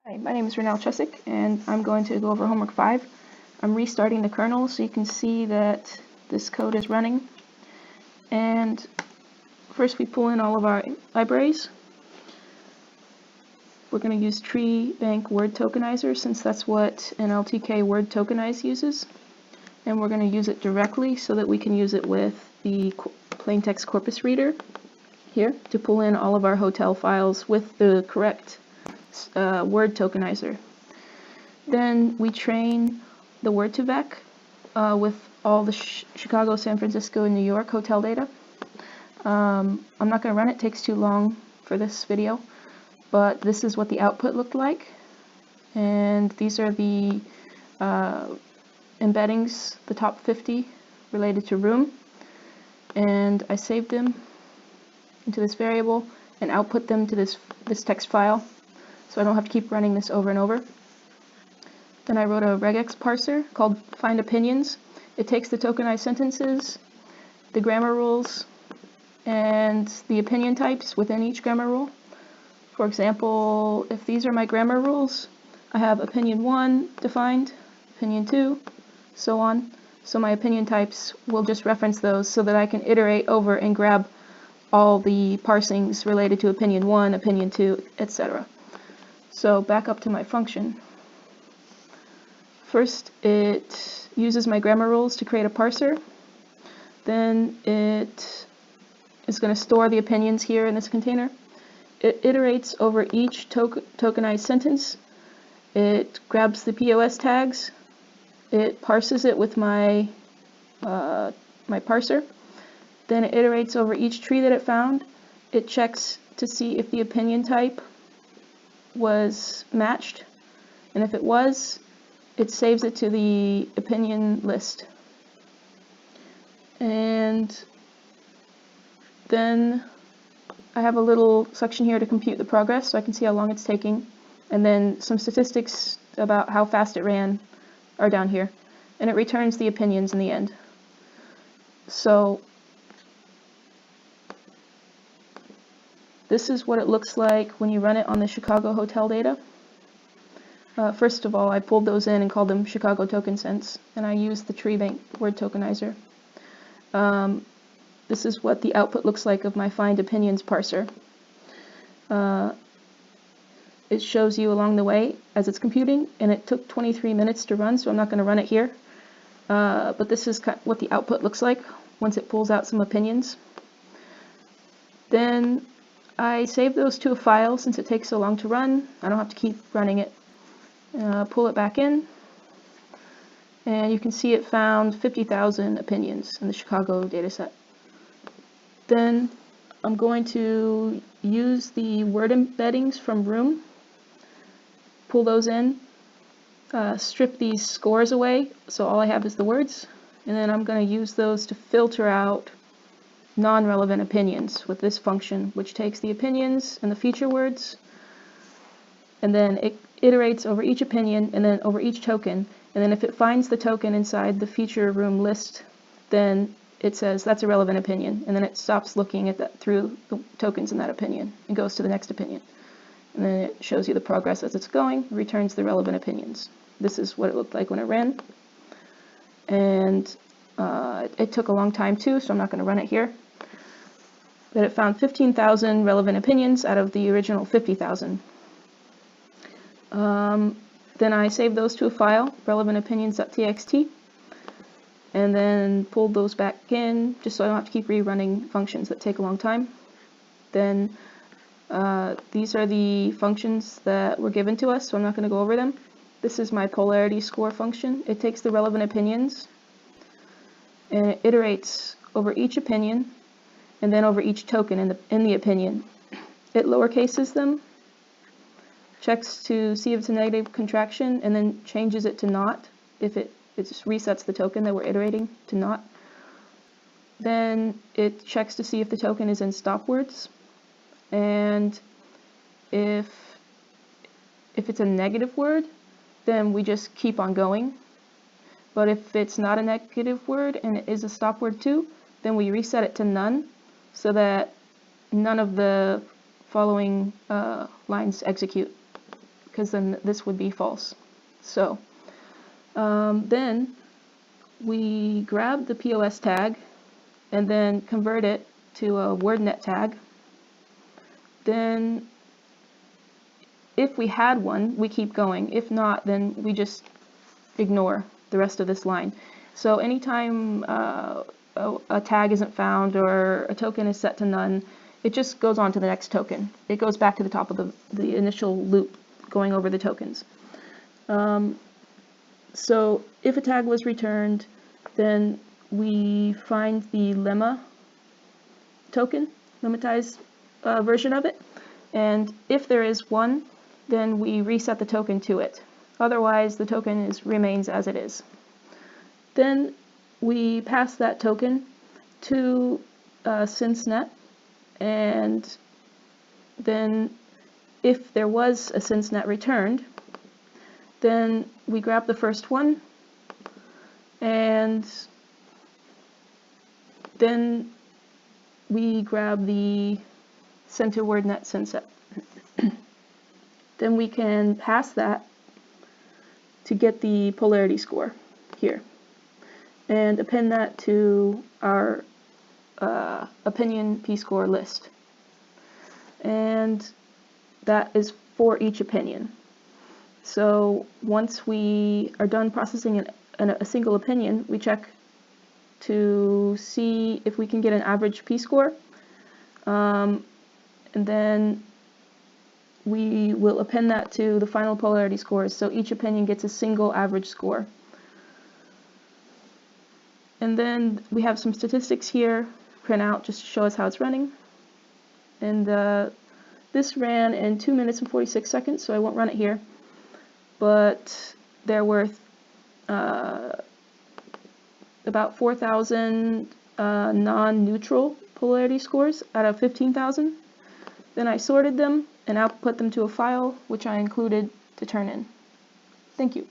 Hi, my name is Renel Chesak, and I'm going to go over homework 5. I'm restarting the kernel so you can see that this code is running. And first we pull in all of our libraries. We're going to use tree bank word tokenizer since that's what an LTK word tokenize uses. And we're going to use it directly so that we can use it with the plain text corpus reader here to pull in all of our hotel files with the correct word tokenizer. Then we train the word2vec with all the Chicago, San Francisco, and New York hotel data. I'm not going to run it, takes too long for this video, but this is what the output looked like. And these are the embeddings, the top 50 related to room. And I saved them into this variable and output them to this text file, so I don't have to keep running this over and over. Then I wrote a regex parser called find opinions. It takes the tokenized sentences, the grammar rules, and the opinion types within each grammar rule. For example, if these are my grammar rules, I have opinion 1 defined, opinion 2, so on. So my opinion types will just reference those so that I can iterate over and grab all the parsings related to opinion 1, opinion 2, etc. So back up to my function. First, it uses my grammar rules to create a parser. Then it is going to store the opinions here in this container. It iterates over each tokenized sentence. It grabs the POS tags. It parses it with my parser. Then it iterates over each tree that it found. It checks to see if the opinion type was matched, and if it was, it saves it to the opinion list. And then I have a little section here to compute the progress so I can see how long it's taking, and then some statistics about how fast it ran are down here, and it returns the opinions in the end. So this is what it looks like when you run it on the Chicago hotel data. First of all, I pulled those in and called them Chicago token sense, and I used the tree bank word tokenizer. This is what the output looks like of my find opinions parser. It shows you along the way as it's computing, and it took 23 minutes to run, so I'm not going to run it here. But this is what the output looks like once it pulls out some opinions. Then I save those to a file since it takes so long to run. I don't have to keep running it. Pull it back in, and you can see it found 50,000 opinions in the Chicago dataset. Then I'm going to use the word embeddings from room, pull those in, strip these scores away so all I have is the words, and then I'm going to use those to filter out non-relevant opinions with this function, which takes the opinions and the feature words, and then it iterates over each opinion and then over each token, and then if it finds the token inside the feature room list, then it says that's a relevant opinion, and then it stops looking at that through the tokens in that opinion and goes to the next opinion, and then it shows you the progress as it's going, returns the relevant opinions. This is what it looked like when it ran, and it took a long time too, so I'm not going to run it here. But it found 15,000 relevant opinions out of the original 50,000. Then I saved those to a file, relevantopinions.txt, and then pulled those back in just so I don't have to keep rerunning functions that take a long time. Then these are the functions that were given to us, so I'm not going to go over them. This is my polarity score function. It takes the relevant opinions and it iterates over each opinion and then over each token in the opinion. It lowercases them, checks to see if it's a negative contraction, and then changes it to not if it just resets the token that we're iterating to not. Then it checks to see if the token is in stop words, and if it's a negative word, then we just keep on going. But if it's not a negative word and it is a stop word too, then we reset it to none so that none of the following lines execute. because then this would be false. So then we grab the POS tag and then convert it to a WordNet tag. Then if we had one, we keep going. If not, then we just ignore the rest of this line. So anytime a tag isn't found or a token is set to none, it just goes on to the next token. It goes back to the top of the initial loop going over the tokens. So if a tag was returned, then we find the lemma token, lemmatized version of it, and if there is one, then we reset the token to it. Otherwise, the token remains as it is. Then we pass that token to SynthNet, and then if there was a SynthNet returned, then we grab the first one, and then we grab the send to WordNet synset. Then we can pass that to get the polarity score here, and append that to our opinion p-score list. And that is for each opinion. So once we are done processing a single opinion, we check to see if we can get an average p-score, and then we will append that to the final polarity scores, so each opinion gets a single average score. And then we have some statistics here, print out just to show us how it's running. And this ran in 2 minutes and 46 seconds, so I won't run it here. But there were about 4,000 non-neutral polarity scores out of 15,000. Then I sorted them and output them to a file, which I included to turn in. Thank you.